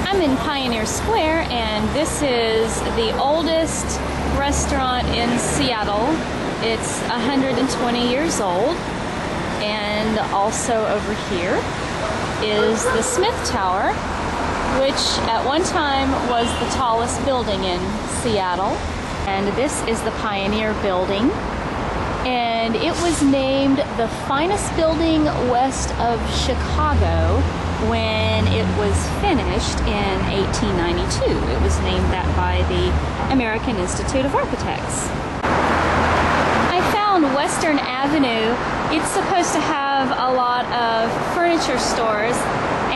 I'm in Pioneer Square, and this is the oldest restaurant in Seattle. It's 120 years old. And also over here is the Smith Tower, which at one time was the tallest building in Seattle. And this is the Pioneer Building. And it was named the finest building west of Chicago when it was finished in 1892. It was named that by the American Institute of Architects. I found Western Avenue. It's supposed to have a lot of furniture stores,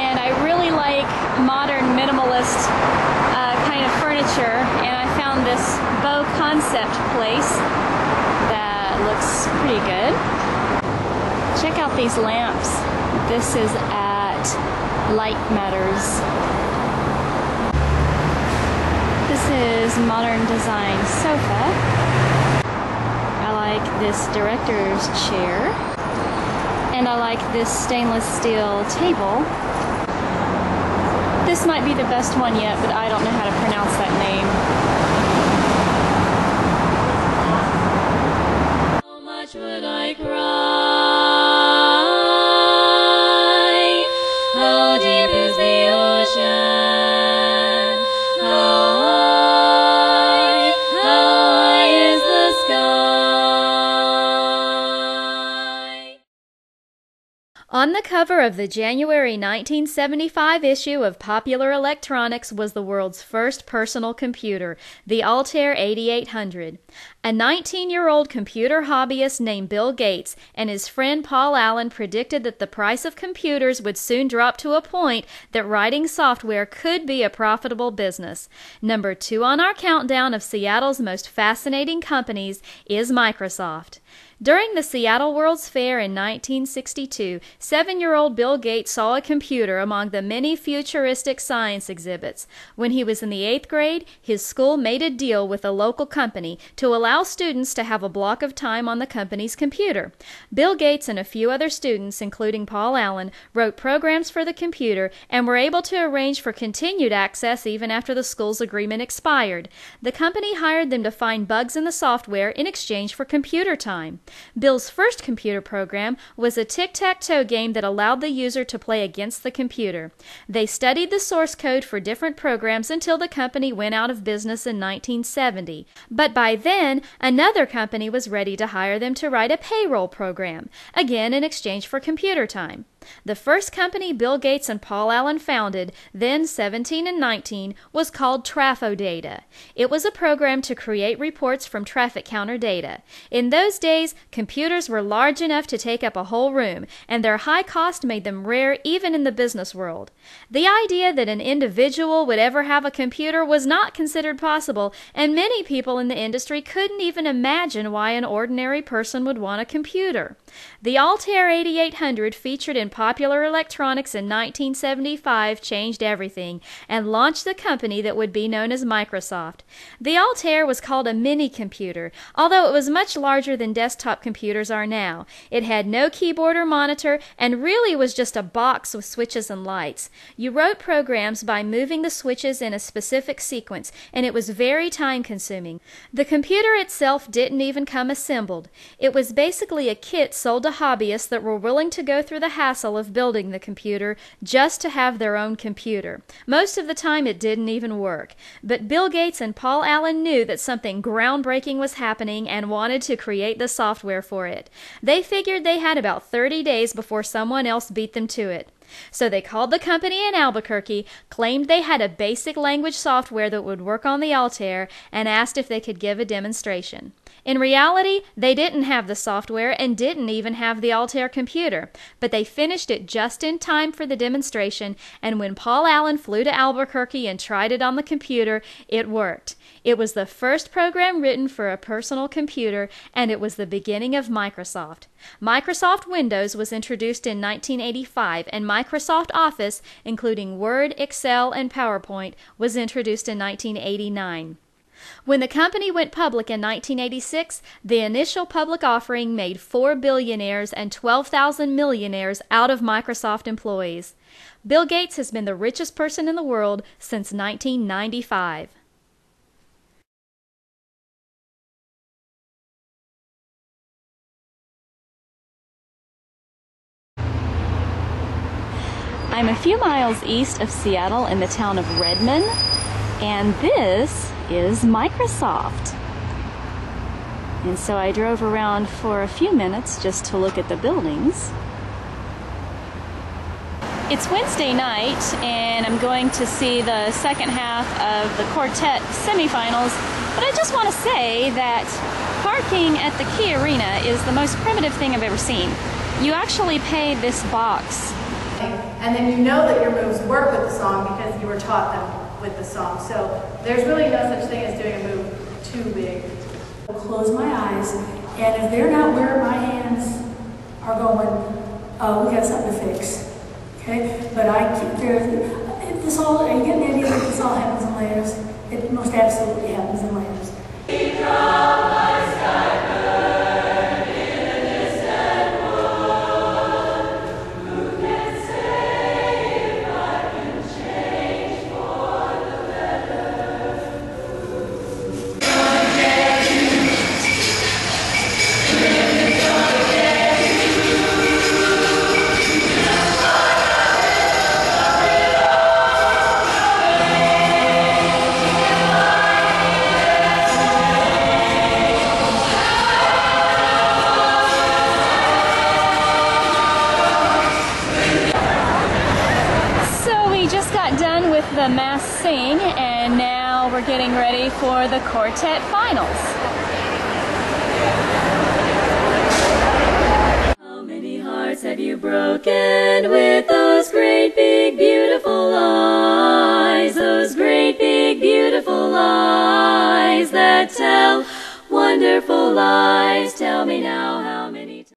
and I really like modern minimalist kind of furniture, and I found this Beau Concept place that looks pretty good. Check out these lamps. This is at Light Matters. This is modern design sofa. I like this director's chair, and I like this stainless steel table. This might be the best one yet, but I don't know how to pronounce that name. How much would I cry? How deep is the ocean? How high is the sky? On the cover of the January 1975 issue of Popular Electronics was the world's first personal computer, the Altair 8800. A 19-year-old computer hobbyist named Bill Gates and his friend Paul Allen predicted that the price of computers would soon drop to a point that writing software could be a profitable business. Number 2 on our countdown of Seattle's most fascinating companies is Microsoft. During the Seattle World's Fair in 1962, 7-year-old Bill Gates saw a computer among the many futuristic science exhibits. When he was in the 8th grade, his school made a deal with a local company to allow students to have a block of time on the company's computer. Bill Gates and a few other students, including Paul Allen, wrote programs for the computer and were able to arrange for continued access even after the school's agreement expired. The company hired them to find bugs in the software in exchange for computer time. Bill's first computer program was a tic-tac-toe game that allowed the user to play against the computer. They studied the source code for different programs until the company went out of business in 1970. But by then, another company was ready to hire them to write a payroll program, again in exchange for computer time. The first company Bill Gates and Paul Allen founded, then 17 and 19, was called TrafoData. It was a program to create reports from traffic counter data. In those days, computers were large enough to take up a whole room, and their high cost made them rare even in the business world. The idea that an individual would ever have a computer was not considered possible, and many people in the industry couldn't even imagine why an ordinary person would want a computer. The Altair 8800 featured in Popular Electronics in 1975 changed everything and launched the company that would be known as Microsoft. The Altair was called a mini-computer, although it was much larger than desktop computers are now. It had no keyboard or monitor and really was just a box with switches and lights. You wrote programs by moving the switches in a specific sequence, and it was very time-consuming. The computer itself didn't even come assembled. It was basically a kit sold to hobbyists that were willing to go through the hassle of building the computer just to have their own computer. Most of the time it didn't even work. But Bill Gates and Paul Allen knew that something groundbreaking was happening and wanted to create the software for it. They figured they had about 30 days before someone else beat them to it. So they called the company in Albuquerque, claimed they had a basic language software that would work on the Altair, and asked if they could give a demonstration. In reality, they didn't have the software and didn't even have the Altair computer, but they finished it just in time for the demonstration, and when Paul Allen flew to Albuquerque and tried it on the computer, it worked. It was the first program written for a personal computer, and it was the beginning of Microsoft. Microsoft Windows was introduced in 1985, and Microsoft Office, including Word, Excel, and PowerPoint, was introduced in 1989. When the company went public in 1986, the initial public offering made 4 billionaires and 12,000 millionaires out of Microsoft employees. Bill Gates has been the richest person in the world since 1995. I'm a few miles east of Seattle in the town of Redmond, and this is Microsoft. And so I drove around for a few minutes just to look at the buildings. It's Wednesday night, and I'm going to see the second half of the quartet semifinals, but I just want to say that parking at the Key Arena is the most primitive thing I've ever seen. You actually pay this box. And then you know that your moves work with the song because you were taught them with the song. So there's really no such thing as doing a move too big. I'll close my eyes, and if they're not where my hands are going, we got something to fix. Okay? But I keep this all, are you getting the idea that this all happens in layers? It most absolutely happens in layers. The mass sing, and now we're getting ready for the quartet finals. How many hearts have you broken with those great big beautiful eyes, those great big beautiful eyes that tell wonderful lies? Tell me now.